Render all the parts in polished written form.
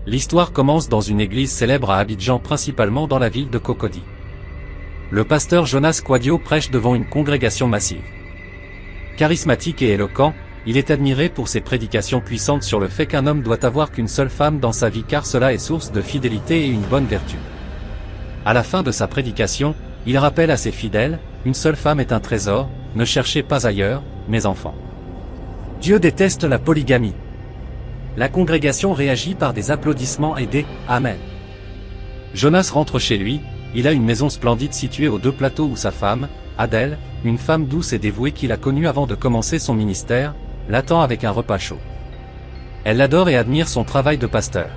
L'histoire commence dans une église célèbre à Abidjan, principalement dans la ville de Cocody. Le pasteur Jonas Quadio prêche devant une congrégation massive. Charismatique et éloquent, il est admiré pour ses prédications puissantes sur le fait qu'un homme doit avoir qu'une seule femme dans sa vie car cela est source de fidélité et une bonne vertu. À la fin de sa prédication, il rappelle à ses fidèles, une seule femme est un trésor, ne cherchez pas ailleurs, mes enfants. Dieu déteste la polygamie. La congrégation réagit par des applaudissements et des « Amen ». Jonas rentre chez lui, il a une maison splendide située aux 2 plateaux où sa femme, Adèle, une femme douce et dévouée qu'il a connue avant de commencer son ministère, l'attend avec un repas chaud. Elle l'adore et admire son travail de pasteur.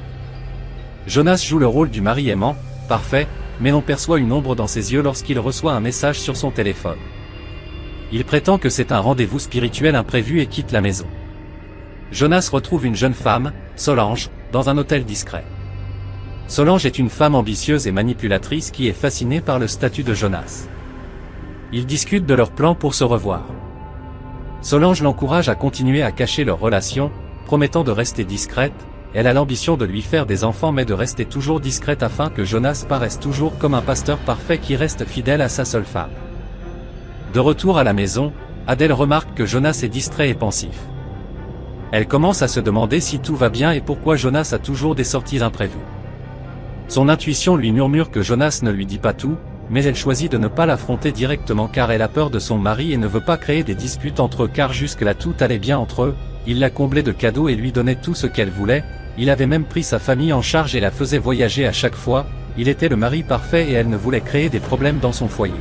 Jonas joue le rôle du mari aimant, parfait, mais on perçoit une ombre dans ses yeux lorsqu'il reçoit un message sur son téléphone. Il prétend que c'est un rendez-vous spirituel imprévu et quitte la maison. Jonas retrouve une jeune femme, Solange, dans un hôtel discret. Solange est une femme ambitieuse et manipulatrice qui est fascinée par le statut de Jonas. Ils discutent de leur plan pour se revoir. Solange l'encourage à continuer à cacher leur relation, promettant de rester discrète. Elle a l'ambition de lui faire des enfants mais de rester toujours discrète afin que Jonas paraisse toujours comme un pasteur parfait qui reste fidèle à sa seule femme. De retour à la maison, Adèle remarque que Jonas est distrait et pensif. Elle commence à se demander si tout va bien et pourquoi Jonas a toujours des sorties imprévues. Son intuition lui murmure que Jonas ne lui dit pas tout, mais elle choisit de ne pas l'affronter directement car elle a peur de son mari et ne veut pas créer des disputes entre eux car jusque-là tout allait bien entre eux, il la comblait de cadeaux et lui donnait tout ce qu'elle voulait, il avait même pris sa famille en charge et la faisait voyager à chaque fois, il était le mari parfait et elle ne voulait créer des problèmes dans son foyer.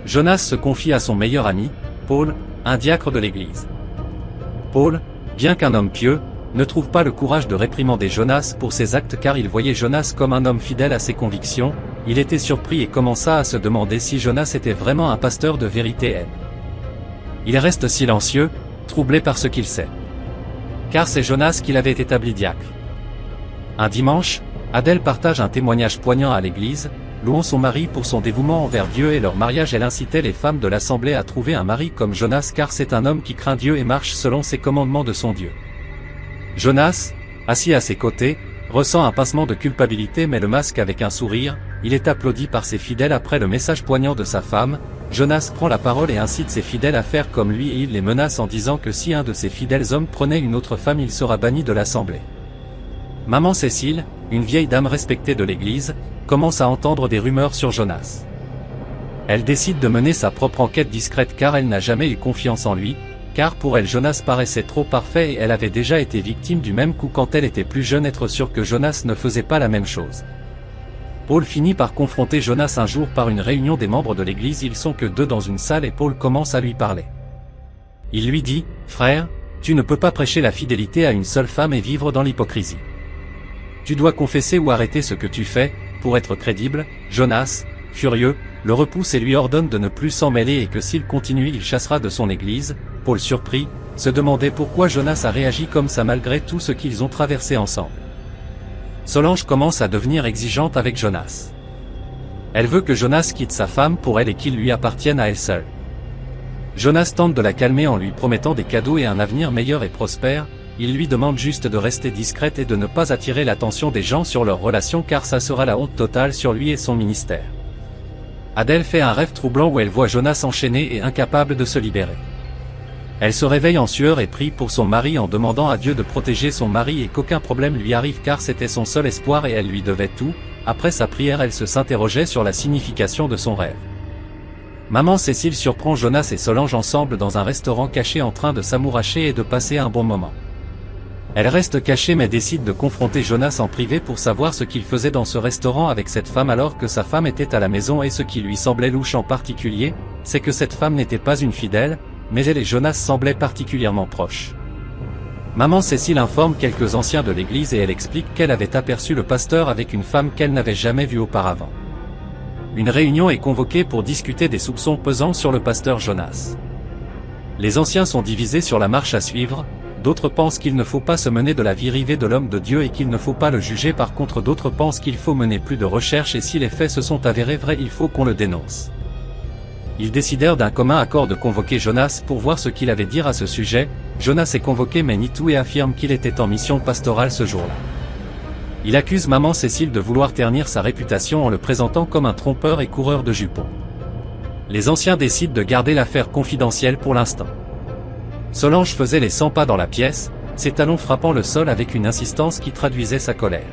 Jonas se confie à son meilleur ami, Paul, un diacre de l'église. Paul, bien qu'un homme pieux, ne trouve pas le courage de réprimander Jonas pour ses actes car il voyait Jonas comme un homme fidèle à ses convictions, il était surpris et commença à se demander si Jonas était vraiment un pasteur de vérité. Il reste silencieux, troublé par ce qu'il sait. Car c'est Jonas qui l'avait établi diacre. Un dimanche, Adèle partage un témoignage poignant à l'église, louant son mari pour son dévouement envers Dieu et leur mariage. Elle incitait les femmes de l'assemblée à trouver un mari comme Jonas car c'est un homme qui craint Dieu et marche selon ses commandements de son Dieu. Jonas, assis à ses côtés, ressent un pincement de culpabilité mais le masque avec un sourire, il est applaudi par ses fidèles après le message poignant de sa femme. Jonas prend la parole et incite ses fidèles à faire comme lui et il les menace en disant que si un de ses fidèles hommes prenait une autre femme il sera banni de l'assemblée. Maman Cécile, une vieille dame respectée de l'église, commence à entendre des rumeurs sur Jonas. Elle décide de mener sa propre enquête discrète car elle n'a jamais eu confiance en lui, car pour elle Jonas paraissait trop parfait et elle avait déjà été victime du même coup quand elle était plus jeune. Être sûre que Jonas ne faisait pas la même chose. Paul finit par confronter Jonas un jour par une réunion des membres de l'église. Ils sont que 2 dans une salle et Paul commence à lui parler. Il lui dit, « Frère, tu ne peux pas prêcher la fidélité à une seule femme et vivre dans l'hypocrisie. Tu dois confesser ou arrêter ce que tu fais, pour être crédible. » Jonas, furieux, le repousse et lui ordonne de ne plus s'en mêler et que s'il continue il chassera de son église. Paul, surpris, se demandait pourquoi Jonas a réagi comme ça malgré tout ce qu'ils ont traversé ensemble. Solange commence à devenir exigeante avec Jonas. Elle veut que Jonas quitte sa femme pour elle et qu'il lui appartienne à elle seule. Jonas tente de la calmer en lui promettant des cadeaux et un avenir meilleur et prospère. Il lui demande juste de rester discrète et de ne pas attirer l'attention des gens sur leur relation car ça sera la honte totale sur lui et son ministère. Adèle fait un rêve troublant où elle voit Jonas enchaîné et incapable de se libérer. Elle se réveille en sueur et prie pour son mari en demandant à Dieu de protéger son mari et qu'aucun problème lui arrive car c'était son seul espoir et elle lui devait tout. Après sa prière elle s'interrogeait sur la signification de son rêve. Maman Cécile surprend Jonas et Solange ensemble dans un restaurant caché en train de s'amouracher et de passer un bon moment. Elle reste cachée mais décide de confronter Jonas en privé pour savoir ce qu'il faisait dans ce restaurant avec cette femme alors que sa femme était à la maison et ce qui lui semblait louche en particulier, c'est que cette femme n'était pas une fidèle, mais elle et Jonas semblaient particulièrement proches. Maman Cécile informe quelques anciens de l'église et elle explique qu'elle avait aperçu le pasteur avec une femme qu'elle n'avait jamais vue auparavant. Une réunion est convoquée pour discuter des soupçons pesant sur le pasteur Jonas. Les anciens sont divisés sur la marche à suivre, d'autres pensent qu'il ne faut pas se mener de la vie rivée de l'homme de Dieu et qu'il ne faut pas le juger. Par contre d'autres pensent qu'il faut mener plus de recherches et si les faits se sont avérés vrais il faut qu'on le dénonce. Ils décidèrent d'un commun accord de convoquer Jonas pour voir ce qu'il avait à dire à ce sujet. Jonas est convoqué mais nie tout et affirme qu'il était en mission pastorale ce jour-là. Il accuse maman Cécile de vouloir ternir sa réputation en le présentant comme un trompeur et coureur de jupons. Les anciens décident de garder l'affaire confidentielle pour l'instant. Solange faisait les 100 pas dans la pièce, ses talons frappant le sol avec une insistance qui traduisait sa colère.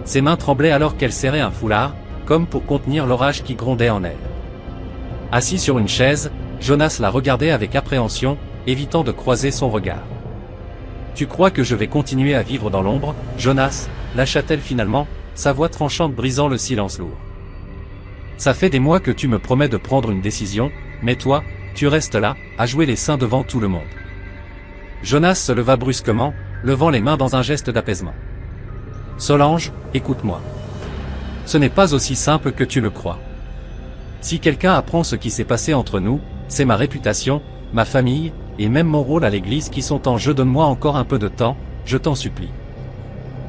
Ses mains tremblaient alors qu'elle serrait un foulard, comme pour contenir l'orage qui grondait en elle. Assis sur une chaise, Jonas la regardait avec appréhension, évitant de croiser son regard. « Tu crois que je vais continuer à vivre dans l'ombre, Jonas ?» lâcha-t-elle finalement, sa voix tranchante brisant le silence lourd. « Ça fait des mois que tu me promets de prendre une décision, mais toi, tu restes là, à jouer les saints devant tout le monde. » Jonas se leva brusquement, levant les mains dans un geste d'apaisement. « Solange, écoute-moi. Ce n'est pas aussi simple que tu le crois. Si quelqu'un apprend ce qui s'est passé entre nous, c'est ma réputation, ma famille, et même mon rôle à l'église qui sont en jeu. Donne-moi encore un peu de temps, je t'en supplie. »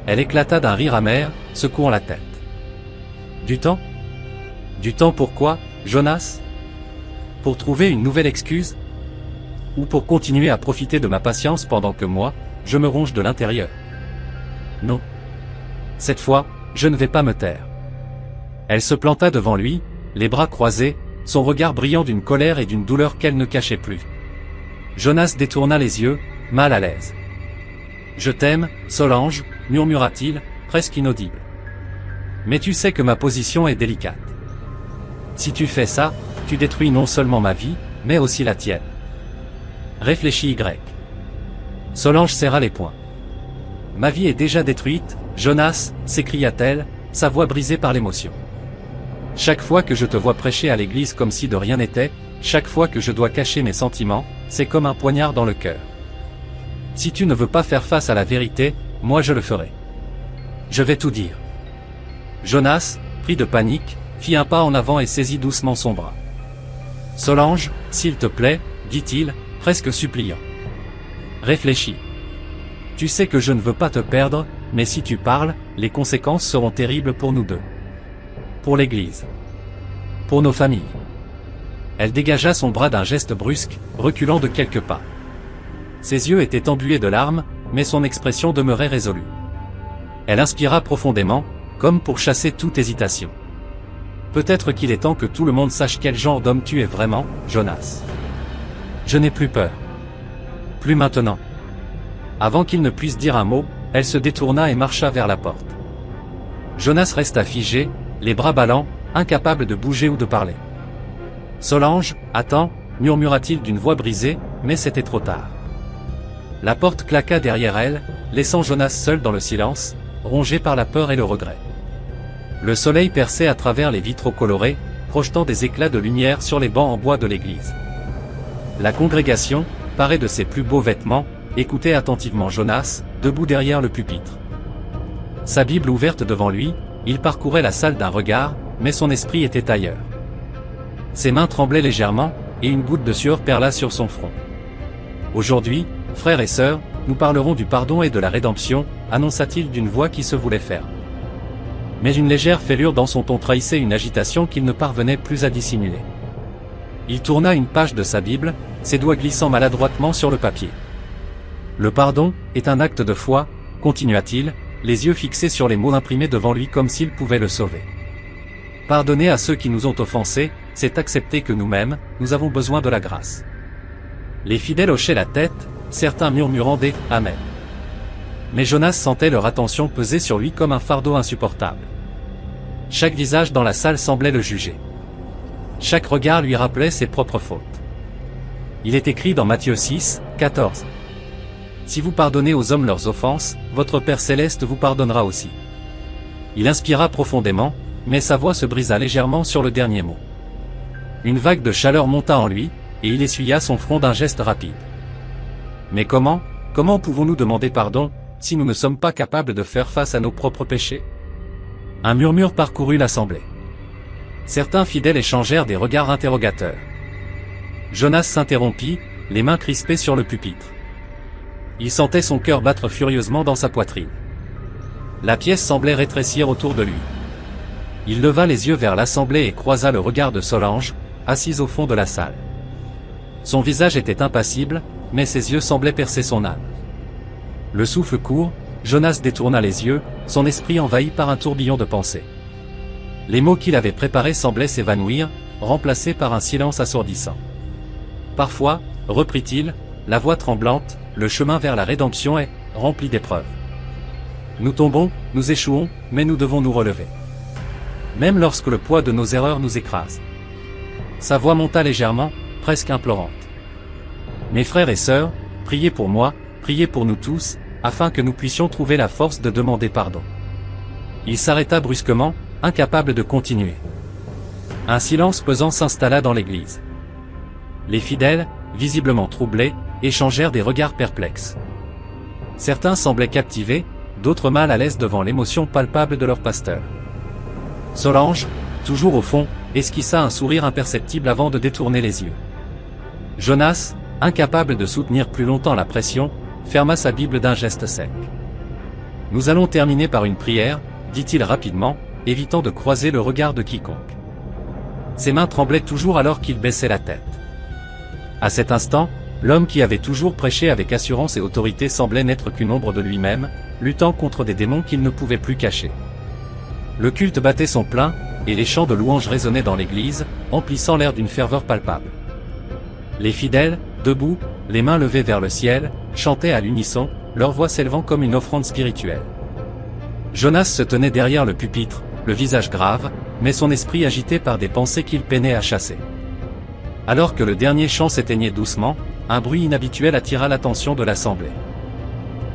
Elle éclata d'un rire amer, secouant la tête. « Du temps ? Du temps pourquoi, Jonas ? Pour trouver une nouvelle excuse ? Ou pour continuer à profiter de ma patience pendant que moi, je me ronge de l'intérieur ? Non. Cette fois, je ne vais pas me taire. » Elle se planta devant lui, les bras croisés, son regard brillant d'une colère et d'une douleur qu'elle ne cachait plus. Jonas détourna les yeux, mal à l'aise. « Je t'aime, Solange, » murmura-t-il, presque inaudible. « Mais tu sais que ma position est délicate. Si tu fais ça, tu détruis non seulement ma vie, mais aussi la tienne. » Réfléchis Y. Solange serra les poings. « Ma vie est déjà détruite, Jonas, » s'écria-t-elle, sa voix brisée par l'émotion. « Chaque fois que je te vois prêcher à l'église comme si de rien n'était, chaque fois que je dois cacher mes sentiments, c'est comme un poignard dans le cœur. Si tu ne veux pas faire face à la vérité, moi je le ferai. Je vais tout dire. » Jonas, pris de panique, fit un pas en avant et saisit doucement son bras. « Solange, s'il te plaît, » dit-il, presque suppliant. « Réfléchis. Tu sais que je ne veux pas te perdre, mais si tu parles, les conséquences seront terribles pour nous deux. Pour l'Église. Pour nos familles. » Elle dégagea son bras d'un geste brusque, reculant de quelques pas. Ses yeux étaient embués de larmes, mais son expression demeurait résolue. Elle inspira profondément, comme pour chasser toute hésitation. « Peut-être qu'il est temps que tout le monde sache quel genre d'homme tu es vraiment, Jonas. Je n'ai plus peur. Plus maintenant. » Avant qu'il ne puisse dire un mot, elle se détourna et marcha vers la porte. Jonas resta figé, les bras ballants, incapable de bouger ou de parler. « Solange, attends » murmura-t-il d'une voix brisée, mais c'était trop tard. La porte claqua derrière elle, laissant Jonas seul dans le silence, rongé par la peur et le regret. Le soleil perçait à travers les vitraux colorés, projetant des éclats de lumière sur les bancs en bois de l'église. La congrégation, parée de ses plus beaux vêtements, écoutait attentivement Jonas, debout derrière le pupitre. Sa Bible ouverte devant lui, il parcourait la salle d'un regard, mais son esprit était ailleurs. Ses mains tremblaient légèrement, et une goutte de sueur perla sur son front. « Aujourd'hui, frères et sœurs, nous parlerons du pardon et de la rédemption, » annonça-t-il d'une voix qui se voulait ferme. Mais une légère fêlure dans son ton trahissait une agitation qu'il ne parvenait plus à dissimuler. Il tourna une page de sa Bible, ses doigts glissant maladroitement sur le papier. « Le pardon est un acte de foi, » continua-t-il, les yeux fixés sur les mots imprimés devant lui comme s'il pouvait le sauver. « Pardonner à ceux qui nous ont offensés, c'est accepter que nous-mêmes, nous avons besoin de la grâce. » Les fidèles hochaient la tête, certains murmurant des « Amen ». Mais Jonas sentait leur attention peser sur lui comme un fardeau insupportable. Chaque visage dans la salle semblait le juger. Chaque regard lui rappelait ses propres fautes. Il est écrit dans Matthieu 6, 14. « Si vous pardonnez aux hommes leurs offenses, votre Père Céleste vous pardonnera aussi. » Il inspira profondément, mais sa voix se brisa légèrement sur le dernier mot. Une vague de chaleur monta en lui, et il essuya son front d'un geste rapide. Mais comment pouvons-nous demander pardon, si nous ne sommes pas capables de faire face à nos propres péchés? Un murmure parcourut l'assemblée. Certains fidèles échangèrent des regards interrogateurs. Jonas s'interrompit, les mains crispées sur le pupitre. Il sentait son cœur battre furieusement dans sa poitrine. La pièce semblait rétrécir autour de lui. Il leva les yeux vers l'assemblée et croisa le regard de Solange, assise au fond de la salle. Son visage était impassible, mais ses yeux semblaient percer son âme. Le souffle court, Jonas détourna les yeux, son esprit envahi par un tourbillon de pensées. Les mots qu'il avait préparés semblaient s'évanouir, remplacés par un silence assourdissant. Parfois, reprit-il, la voix tremblante, le chemin vers la rédemption est rempli d'épreuves. Nous tombons, nous échouons, mais nous devons nous relever. Même lorsque le poids de nos erreurs nous écrase. Sa voix monta légèrement, presque implorante. Mes frères et sœurs, priez pour moi, priez pour nous tous, afin que nous puissions trouver la force de demander pardon. Il s'arrêta brusquement, incapable de continuer. Un silence pesant s'installa dans l'église. Les fidèles, visiblement troublés, échangèrent des regards perplexes. Certains semblaient captivés, d'autres mal à l'aise devant l'émotion palpable de leur pasteur. Solange, toujours au fond, esquissa un sourire imperceptible avant de détourner les yeux. Jonas, incapable de soutenir plus longtemps la pression, ferma sa Bible d'un geste sec. « Nous allons terminer par une prière, » dit-il rapidement, évitant de croiser le regard de quiconque. Ses mains tremblaient toujours alors qu'il baissait la tête. À cet instant, l'homme qui avait toujours prêché avec assurance et autorité semblait n'être qu'une ombre de lui-même, luttant contre des démons qu'il ne pouvait plus cacher. Le culte battait son plein, et les chants de louanges résonnaient dans l'église, emplissant l'air d'une ferveur palpable. Les fidèles, debout, les mains levées vers le ciel, chantaient à l'unisson, leur voix s'élevant comme une offrande spirituelle. Jonas se tenait derrière le pupitre, le visage grave, mais son esprit agité par des pensées qu'il peinait à chasser. Alors que le dernier chant s'éteignait doucement, un bruit inhabituel attira l'attention de l'assemblée.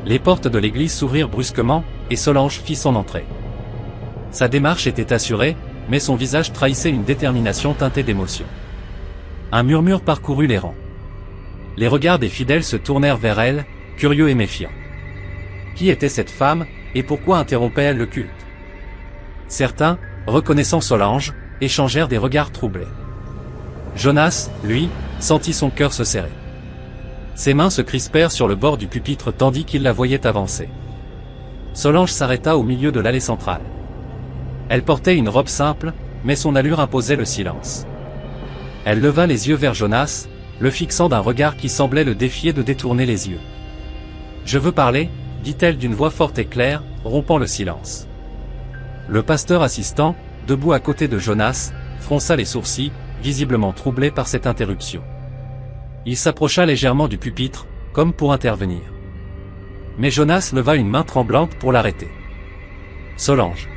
Les portes de l'église s'ouvrirent brusquement, et Solange fit son entrée. Sa démarche était assurée, mais son visage trahissait une détermination teintée d'émotion. Un murmure parcourut les rangs. Les regards des fidèles se tournèrent vers elle, curieux et méfiants. Qui était cette femme, et pourquoi interrompait-elle le culte? Certains, reconnaissant Solange, échangèrent des regards troublés. Jonas, lui, sentit son cœur se serrer. Ses mains se crispèrent sur le bord du pupitre tandis qu'il la voyait avancer. Solange s'arrêta au milieu de l'allée centrale. Elle portait une robe simple, mais son allure imposait le silence. Elle leva les yeux vers Jonas, le fixant d'un regard qui semblait le défier de détourner les yeux. « Je veux parler », dit-elle d'une voix forte et claire, rompant le silence. Le pasteur assistant, debout à côté de Jonas, fronça les sourcils, visiblement troublé par cette interruption. Il s'approcha légèrement du pupitre, comme pour intervenir. Mais Jonas leva une main tremblante pour l'arrêter. « Solange !»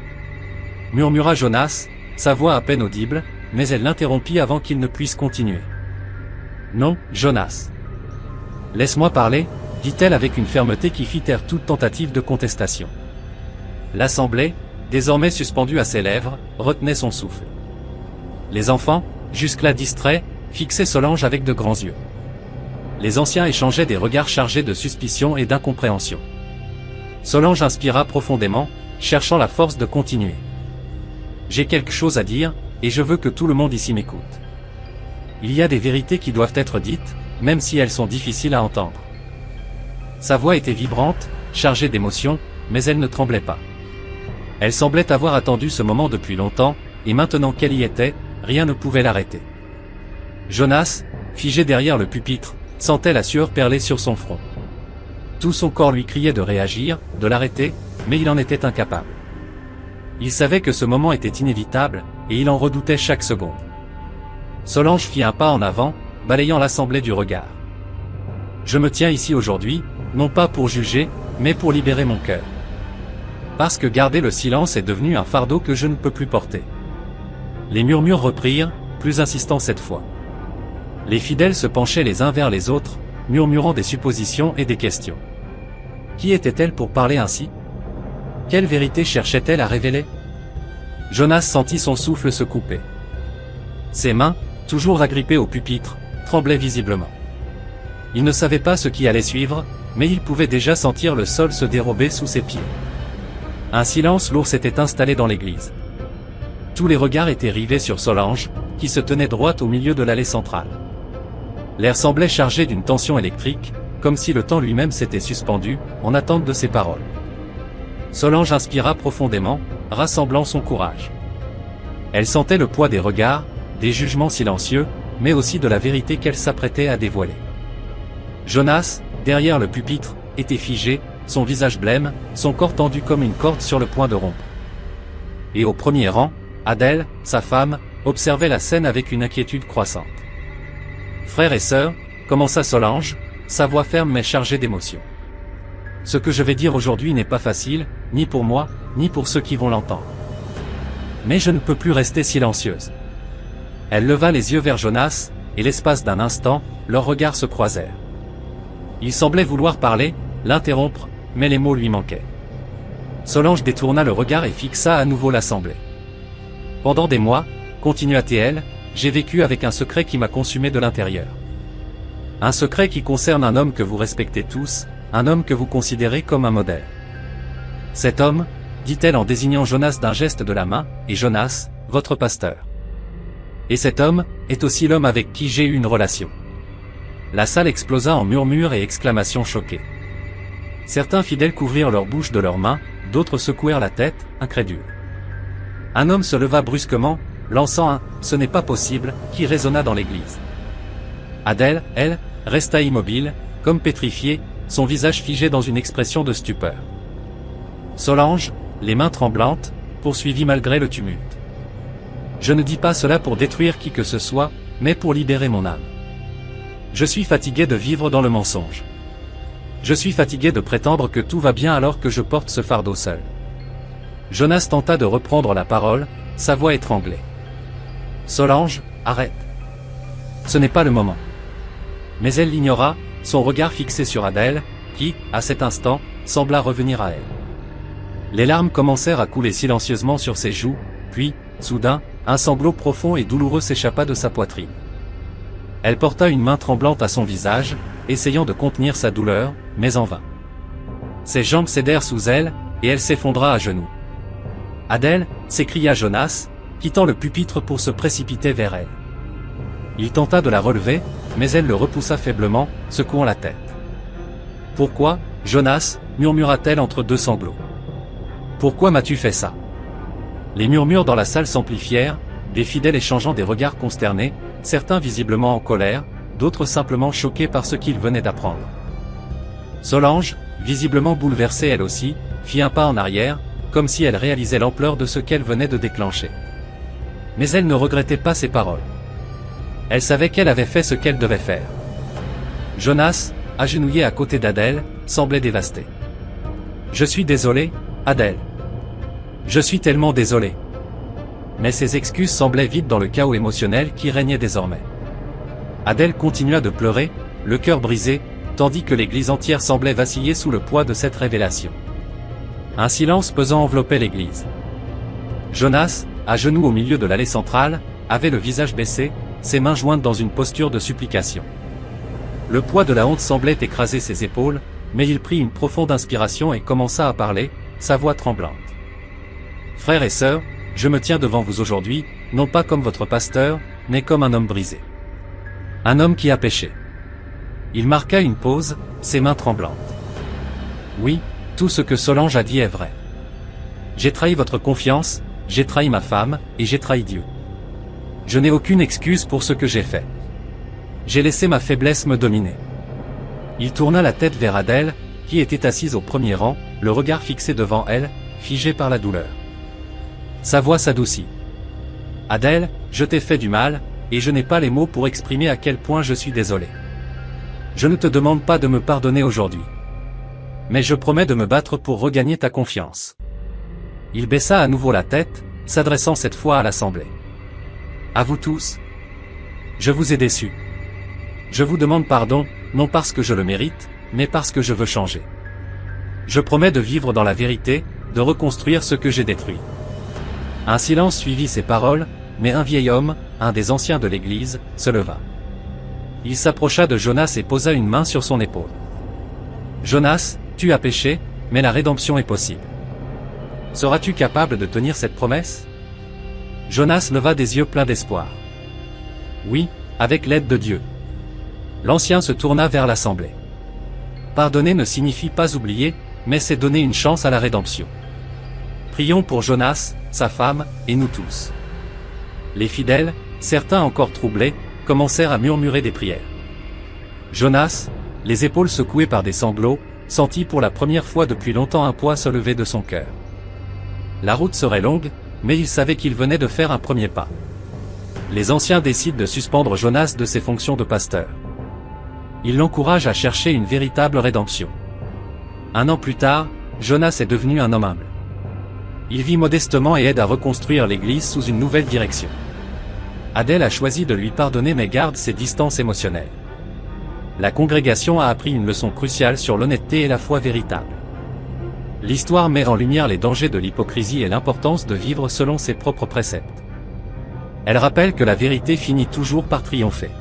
murmura Jonas, sa voix à peine audible, mais elle l'interrompit avant qu'il ne puisse continuer. « Non, Jonas. Laisse-moi parler, » dit-elle avec une fermeté qui fit taire toute tentative de contestation. L'assemblée, désormais suspendue à ses lèvres, retenait son souffle. Les enfants, jusque-là distraits, fixaient Solange avec de grands yeux. Les anciens échangeaient des regards chargés de suspicion et d'incompréhension. Solange inspira profondément, cherchant la force de continuer. « J'ai quelque chose à dire, et je veux que tout le monde ici m'écoute. Il y a des vérités qui doivent être dites, même si elles sont difficiles à entendre. » Sa voix était vibrante, chargée d'émotion, mais elle ne tremblait pas. Elle semblait avoir attendu ce moment depuis longtemps, et maintenant qu'elle y était, rien ne pouvait l'arrêter. Jonas, figé derrière le pupitre, sentait la sueur perler sur son front. Tout son corps lui criait de réagir, de l'arrêter, mais il en était incapable. Il savait que ce moment était inévitable, et il en redoutait chaque seconde. Solange fit un pas en avant, balayant l'assemblée du regard. « Je me tiens ici aujourd'hui, non pas pour juger, mais pour libérer mon cœur. Parce que garder le silence est devenu un fardeau que je ne peux plus porter. » Les murmures reprirent, plus insistants cette fois. Les fidèles se penchaient les uns vers les autres, murmurant des suppositions et des questions. Qui était-elle pour parler ainsi? Quelle vérité cherchait-elle à révéler? Jonas sentit son souffle se couper. Ses mains, toujours agrippées au pupitre, tremblaient visiblement. Il ne savait pas ce qui allait suivre, mais il pouvait déjà sentir le sol se dérober sous ses pieds. Un silence lourd s'était installé dans l'église. Tous les regards étaient rivés sur Solange, qui se tenait droite au milieu de l'allée centrale. L'air semblait chargé d'une tension électrique, comme si le temps lui-même s'était suspendu, en attente de ses paroles. Solange inspira profondément, rassemblant son courage. Elle sentait le poids des regards, des jugements silencieux, mais aussi de la vérité qu'elle s'apprêtait à dévoiler. Jonas, derrière le pupitre, était figé, son visage blême, son corps tendu comme une corde sur le point de rompre. Et au premier rang, Adèle, sa femme, observait la scène avec une inquiétude croissante. « Frères et sœurs », commença Solange, sa voix ferme mais chargée d'émotion. « Ce que je vais dire aujourd'hui n'est pas facile, ni pour moi, ni pour ceux qui vont l'entendre. Mais je ne peux plus rester silencieuse. » Elle leva les yeux vers Jonas, et l'espace d'un instant, leurs regards se croisèrent. Il semblait vouloir parler, l'interrompre, mais les mots lui manquaient. Solange détourna le regard et fixa à nouveau l'assemblée. « Pendant des mois, continua-t-elle, j'ai vécu avec un secret qui m'a consumé de l'intérieur. Un secret qui concerne un homme que vous respectez tous, un homme que vous considérez comme un modèle. Cet homme, dit-elle en désignant Jonas d'un geste de la main, est Jonas, votre pasteur. Et cet homme, est aussi l'homme avec qui j'ai eu une relation. » La salle explosa en murmures et exclamations choquées. Certains fidèles couvrirent leur bouche de leurs mains, d'autres secouèrent la tête, incrédules. Un homme se leva brusquement, lançant un « ce n'est pas possible » qui résonna dans l'église. Adèle, elle, resta immobile, comme pétrifiée, son visage figé dans une expression de stupeur. Solange, les mains tremblantes, poursuivit malgré le tumulte. « Je ne dis pas cela pour détruire qui que ce soit, mais pour libérer mon âme. Je suis fatigué de vivre dans le mensonge. Je suis fatigué de prétendre que tout va bien alors que je porte ce fardeau seul. » Jonas tenta de reprendre la parole, sa voix étranglée. « Solange, arrête. Ce n'est pas le moment. » Mais elle l'ignora, son regard fixé sur Adèle, qui, à cet instant, sembla revenir à elle. Les larmes commencèrent à couler silencieusement sur ses joues, puis, soudain, un sanglot profond et douloureux s'échappa de sa poitrine. Elle porta une main tremblante à son visage, essayant de contenir sa douleur, mais en vain. Ses jambes cédèrent sous elle, et elle s'effondra à genoux. « Adèle » s'écria Jonas, quittant le pupitre pour se précipiter vers elle. Il tenta de la relever, mais elle le repoussa faiblement, secouant la tête. « Pourquoi, Jonas » murmura-t-elle entre deux sanglots. « Pourquoi m'as-tu fait ça ?» Les murmures dans la salle s'amplifièrent, des fidèles échangeant des regards consternés, certains visiblement en colère, d'autres simplement choqués par ce qu'ils venaient d'apprendre. Solange, visiblement bouleversée elle aussi, fit un pas en arrière, comme si elle réalisait l'ampleur de ce qu'elle venait de déclencher. Mais elle ne regrettait pas ses paroles. Elle savait qu'elle avait fait ce qu'elle devait faire. Jonas, agenouillé à côté d'Adèle, semblait dévasté. « Je suis désolé, Adèle. Je suis tellement désolé. » Mais ses excuses semblaient vides dans le chaos émotionnel qui régnait désormais. Adèle continua de pleurer, le cœur brisé, tandis que l'église entière semblait vaciller sous le poids de cette révélation. Un silence pesant enveloppait l'église. Jonas, à genoux au milieu de l'allée centrale, avait le visage baissé, ses mains jointes dans une posture de supplication. Le poids de la honte semblait écraser ses épaules, mais il prit une profonde inspiration et commença à parler, sa voix tremblante. « Frères et sœurs, je me tiens devant vous aujourd'hui, non pas comme votre pasteur, mais comme un homme brisé. Un homme qui a péché. » Il marqua une pause, ses mains tremblantes. « Oui, tout ce que Solange a dit est vrai. J'ai trahi votre confiance, j'ai trahi ma femme, et j'ai trahi Dieu. Je n'ai aucune excuse pour ce que j'ai fait. J'ai laissé ma faiblesse me dominer. » Il tourna la tête vers Adèle, qui était assise au premier rang, le regard fixé devant elle, figé par la douleur. Sa voix s'adoucit. « Adèle, je t'ai fait du mal, et je n'ai pas les mots pour exprimer à quel point je suis désolé. Je ne te demande pas de me pardonner aujourd'hui. Mais je promets de me battre pour regagner ta confiance. » Il baissa à nouveau la tête, s'adressant cette fois à l'assemblée. « À vous tous. Je vous ai déçus. Je vous demande pardon, non parce que je le mérite, mais parce que je veux changer. Je promets de vivre dans la vérité, de reconstruire ce que j'ai détruit. » Un silence suivit ces paroles, mais un vieil homme, un des anciens de l'église, se leva. Il s'approcha de Jonas et posa une main sur son épaule. « Jonas, tu as péché, mais la rédemption est possible. Seras-tu capable de tenir cette promesse ?» Jonas leva des yeux pleins d'espoir. « Oui, avec l'aide de Dieu. » L'ancien se tourna vers l'assemblée. « Pardonner ne signifie pas oublier, mais c'est donner une chance à la rédemption. Prions pour Jonas, sa femme, et nous tous. » Les fidèles, certains encore troublés, commencèrent à murmurer des prières. Jonas, les épaules secouées par des sanglots, sentit pour la première fois depuis longtemps un poids se lever de son cœur. La route serait longue, mais il savait qu'il venait de faire un premier pas. Les anciens décident de suspendre Jonas de ses fonctions de pasteur. Ils l'encouragent à chercher une véritable rédemption. 1 an plus tard, Jonas est devenu un homme humble. Il vit modestement et aide à reconstruire l'église sous une nouvelle direction. Adèle a choisi de lui pardonner mais garde ses distances émotionnelles. La congrégation a appris une leçon cruciale sur l'honnêteté et la foi véritable. L'histoire met en lumière les dangers de l'hypocrisie et l'importance de vivre selon ses propres préceptes. Elle rappelle que la vérité finit toujours par triompher.